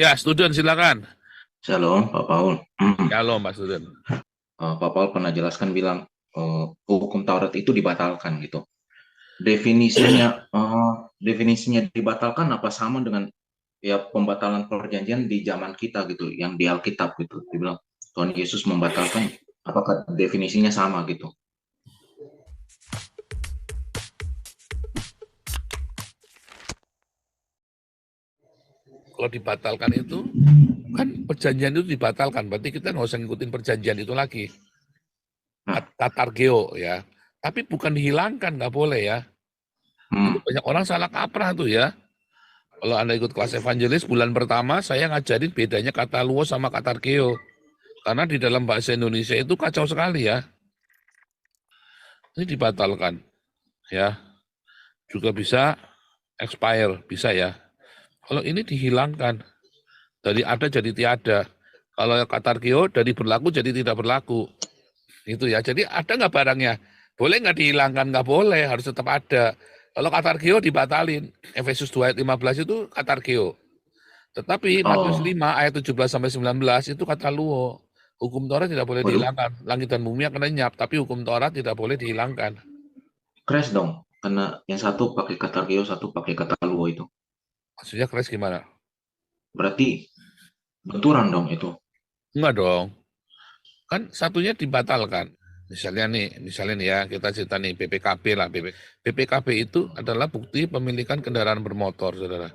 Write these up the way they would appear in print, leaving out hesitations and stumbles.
Ya, student silakan. Shalom, Pak Paul. Shalom, Pak student. Pak Paul pernah jelaskan bilang hukum Taurat itu dibatalkan gitu. Definisinya definisinya dibatalkan apa sama dengan ya pembatalan perjanjian di zaman kita gitu, yang di Alkitab gitu. Dibilang Tuhan Yesus membatalkan, apakah definisinya sama gitu? Kalau dibatalkan itu, kan perjanjian itu dibatalkan, berarti kita nggak usah ngikutin perjanjian itu lagi. Nah, Katargeo ya. Tapi bukan dihilangkan, nggak boleh ya. Itu hmm, banyak orang salah kaprah tuh ya. Kalau Anda ikut kelas evangelis, bulan pertama saya ngajarin bedanya kata luo sama katargeo. Karena di dalam bahasa Indonesia itu kacau sekali ya. Ini dibatalkan ya. Juga bisa expire, bisa ya. Kalau ini dihilangkan, dari ada jadi tiada. Kalau katargeo dari berlaku jadi tidak berlaku. Itu ya. Jadi ada nggak barangnya? Boleh nggak dihilangkan? Nggak boleh, harus tetap ada. Kalau katargeo dibatalin. Efesus 2 ayat 15 itu katargeo. Tetapi Matius oh, 5 ayat 17 sampai 19 itu kata luo. Hukum Taurat tidak boleh waduh, dihilangkan. Langit dan bumi akan lenyap, tapi hukum Taurat tidak boleh dihilangkan. crash dong. Karena yang satu pakai kata Geo, satu pakai kata Luo itu. Maksudnya keras gimana? Berarti benturan dong itu. Enggak dong. Kan satunya dibatalkan. Misalnya nih ya, kita cerita nih BPKB lah. BPKB itu adalah bukti pemilikan kendaraan bermotor, saudara.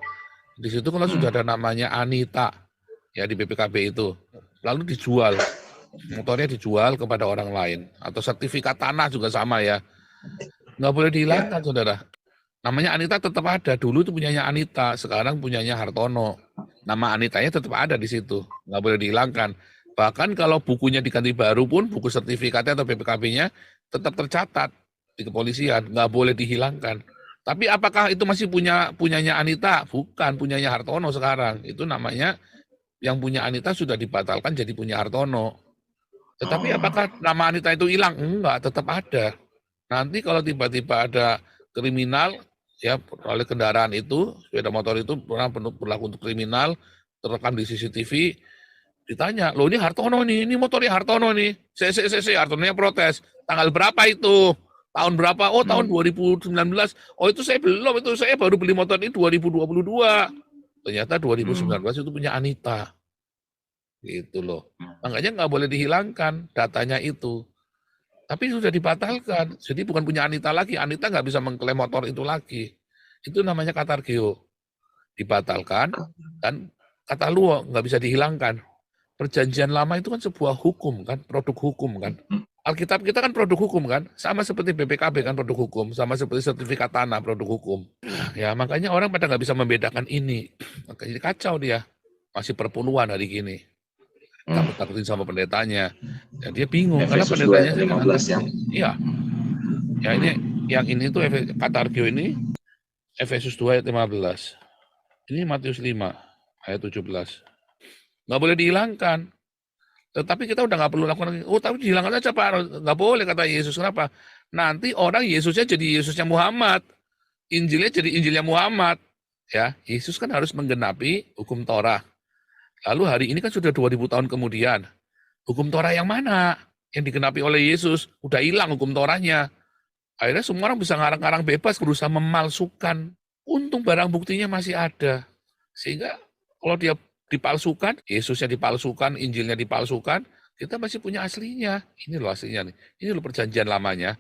Di situ kalau sudah Hmm, ada namanya Anita, ya di BPKB itu, lalu dijual, motornya dijual kepada orang lain. Atau sertifikat tanah juga sama ya. Nggak boleh dihilangkan, ya. saudara. Namanya Anita tetap ada. Dulu itu punyanya Anita, sekarang punyanya Hartono. Nama Anitanya tetap ada di situ, nggak boleh dihilangkan. Bahkan kalau bukunya diganti baru pun, buku sertifikatnya atau BPKB-nya tetap tercatat di kepolisian, nggak boleh dihilangkan. Tapi apakah itu masih punyanya Anita? Bukan, punyanya Hartono sekarang. Itu namanya yang punya Anita sudah dibatalkan jadi punya Hartono. Tetapi Oh, apakah nama Anita itu hilang? Enggak, tetap ada. Nanti kalau tiba-tiba ada kriminal ya oleh kendaraan itu, sepeda motor itu pernah berlaku untuk kriminal, terekam di CCTV, ditanya, loh ini Hartono nih, ini motornya Hartono nih. Hartononya protes. Tanggal berapa itu? Tahun berapa? Oh tahun hmm, 2019. Oh itu saya belum, itu saya baru beli motor ini 2022. Ternyata hmm, 2019 itu punya Anita. Gitu loh. hmm. Makanya nggak boleh dihilangkan datanya itu. Tapi sudah dibatalkan. Jadi bukan punya Anita lagi. Anita nggak bisa mengklaim motor itu lagi. Itu namanya katargeo. Dibatalkan dan kata luo nggak bisa dihilangkan. Perjanjian lama itu kan sebuah hukum kan, produk hukum kan. Alkitab kita kan produk hukum kan, sama seperti BPKB kan produk hukum, sama seperti sertifikat tanah produk hukum. Ya makanya orang pada nggak bisa membedakan ini. Makanya kacau dia, masih perpuluhan hari gini. Hmm. Takut-takutin sama pendetanya. Ya, dia bingung karena Efesus 2 pendetanya ayat saya 15 ya. ngerti. Iya, ya ini yang ini tuh katargio ini Efesus 2 ayat 15. Ini Matius 5 ayat 17. Nggak boleh dihilangkan. Tetapi kita udah nggak perlu lakukan. Oh, tapi dihilangkan aja Pak. Nggak boleh kata Yesus. Kenapa? Nanti orang Yesusnya jadi Yesusnya Muhammad. Injilnya jadi Injilnya Muhammad. Ya, Yesus kan harus menggenapi hukum Torah. Lalu hari ini kan sudah 2000 tahun kemudian. Hukum Torah yang mana? Yang digenapi oleh Yesus. Udah hilang hukum Torahnya. Akhirnya semua orang bisa ngarang-ngarang bebas, berusaha memalsukan. Untung barang buktinya masih ada. Sehingga kalau dia dipalsukan, Yesusnya dipalsukan, Injilnya dipalsukan, kita masih punya aslinya. Ini loh aslinya nih. Ini loh perjanjian lamanya.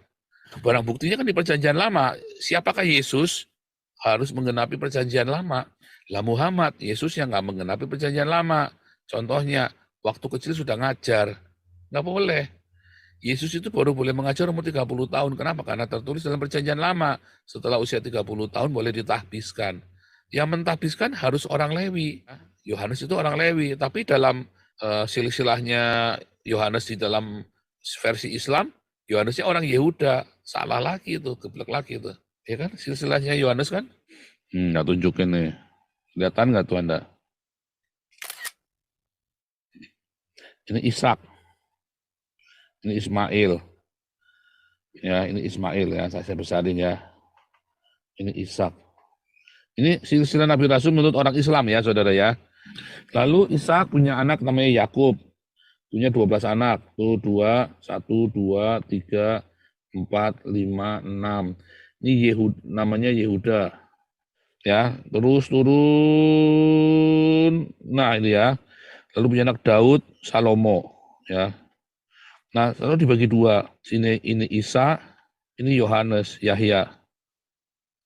Barang buktinya kan di perjanjian lama. Siapakah Yesus? Harus menggenapi perjanjian lama. Lah Muhammad, Yesus yang nggak menggenapi perjanjian lama. Contohnya, waktu kecil sudah ngajar. Nggak boleh. Yesus itu baru boleh mengajar umur 30 tahun. Kenapa? Karena tertulis dalam perjanjian lama. Setelah usia 30 tahun boleh ditahbiskan. Yang mentahbiskan harus orang Lewi. Yohanes itu orang Lewi. Tapi dalam silsilahnya Yohanes di dalam versi Islam, Yohanesnya orang Yehuda. Salah lagi itu, geblek lagi itu. Ya kan, silsilahnya Yohanes kan? Nggak tunjukin nih. Kelihatan nggak tuh Anda? Ini Ishak, ini Ismail. Ya, ini Ismail ya, saya besarin ya. Ini Ishak. Ini silsilah Nabi Rasul menurut orang Islam ya, saudara ya. Lalu Ishak punya anak namanya Yakub, punya 12 anak, tuh 2, 1, 2, 3, 4, 5, 6. Ini namanya Yehuda, ya. Terus turun, nah ini ya. Lalu punya anak Daud, Salomo, ya. Nah, lalu dibagi dua. Sini ini Isa, ini Yohanes, Yahya.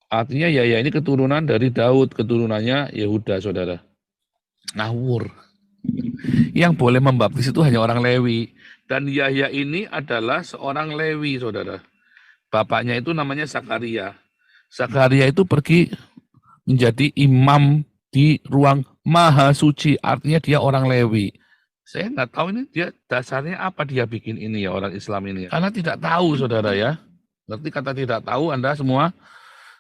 Artinya Yahya ini keturunan dari Daud, keturunannya Yehuda, saudara. Ngawur. Yang boleh membaptis itu hanya orang Lewi. Dan Yahya ini adalah seorang Lewi, saudara. Bapaknya itu namanya Zakaria. Zakaria itu pergi menjadi imam di ruang maha suci. Artinya dia orang Lewi. Saya nggak tahu ini dia dasarnya apa dia bikin ini ya orang Islam ini. Karena tidak tahu, saudara ya. Ngerti kata tidak tahu Anda semua?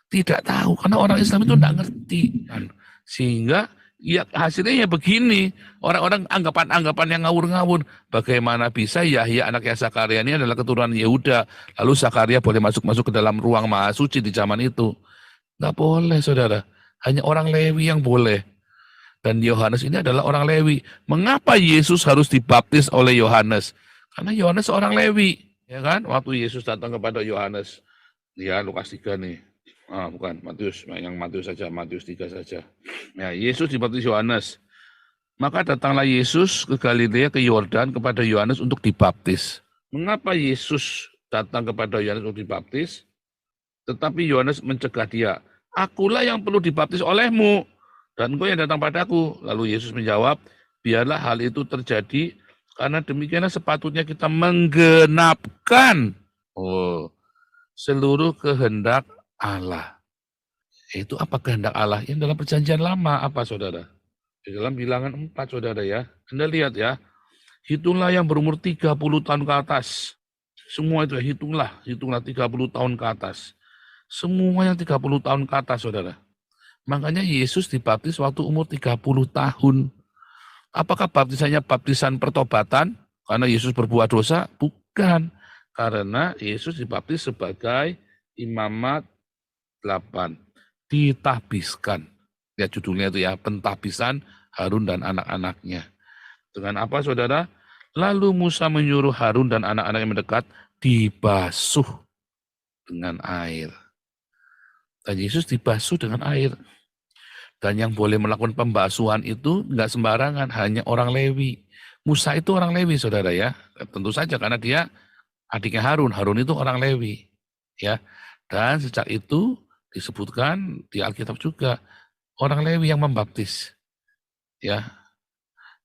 Tidak tahu. Karena orang Islam itu tidak ngerti. Kan? Sehingga ya hasilnya ya begini. Orang-orang anggapan-anggapan yang ngawur-ngawur. Bagaimana bisa Yahya anaknya Zakaria ini adalah keturunan Yehuda. Lalu Zakaria boleh masuk-masuk ke dalam ruang maha suci di zaman itu. Nggak boleh, saudara. Hanya orang Lewi yang boleh. Dan Yohanes ini adalah orang Lewi. Mengapa Yesus harus dibaptis oleh Yohanes? Karena Yohanes seorang Lewi. Ya kan? Waktu Yesus datang kepada Yohanes. Ya, Lukas 3 nih. Bukan, Matius. Yang Matius saja, Matius 3 saja. Ya, Yesus dibaptis Yohanes. Maka datanglah Yesus ke Galilea, ke Yordan, kepada Yohanes untuk dibaptis. Mengapa Yesus datang kepada Yohanes untuk dibaptis? Tetapi Yohanes mencegah dia. Akulah yang perlu dibaptis olehmu, dan engkau yang datang padaku. Lalu Yesus menjawab, biarlah hal itu terjadi, karena demikianlah sepatutnya kita menggenapkan seluruh kehendak Allah. Itu apa kehendak Allah? Yang dalam perjanjian lama apa, saudara? Di dalam bilangan 4, saudara ya. Anda lihat ya, hitunglah yang berumur 30 tahun ke atas. Semua itu ya, hitunglah 30 tahun ke atas. Semua yang 30 tahun ke atas, saudara. Makanya Yesus dibaptis waktu umur 30 tahun. Apakah baptisannya baptisan pertobatan? Karena Yesus berbuat dosa? Bukan. Karena Yesus dibaptis sebagai imamat 8. Ditahbiskan. Ya judulnya itu ya, pentahbisan Harun dan anak-anaknya. Dengan apa, saudara? Lalu Musa menyuruh Harun dan anak-anak yang mendekat dibasuh dengan air. Dan Yesus dibasuh dengan air. Dan yang boleh melakukan pembasuhan itu nggak sembarangan, hanya orang Lewi. Musa itu orang Lewi, saudara ya. Tentu saja karena dia adiknya Harun. Harun itu orang Lewi. Ya. Dan sejak itu disebutkan di Alkitab juga, orang Lewi yang membaptis. Ya.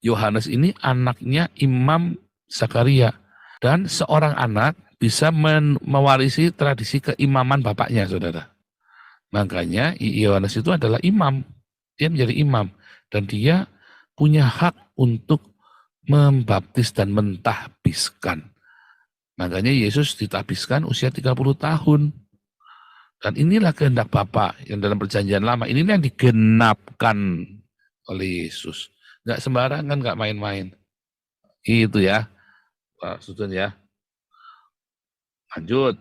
Yohanes ini anaknya Imam Zakaria. Dan seorang anak bisa mewarisi tradisi keimaman bapaknya, saudara. Makanya Yohanes itu adalah imam. Dia menjadi imam. Dan dia punya hak untuk membaptis dan mentahbiskan. Makanya Yesus ditahbiskan usia 30 tahun. Dan inilah kehendak Bapa yang dalam perjanjian lama. Inilah yang digenapkan oleh Yesus. Nggak sembarangan, nggak main-main. Itu ya. Pak Sudun ya. Lanjut.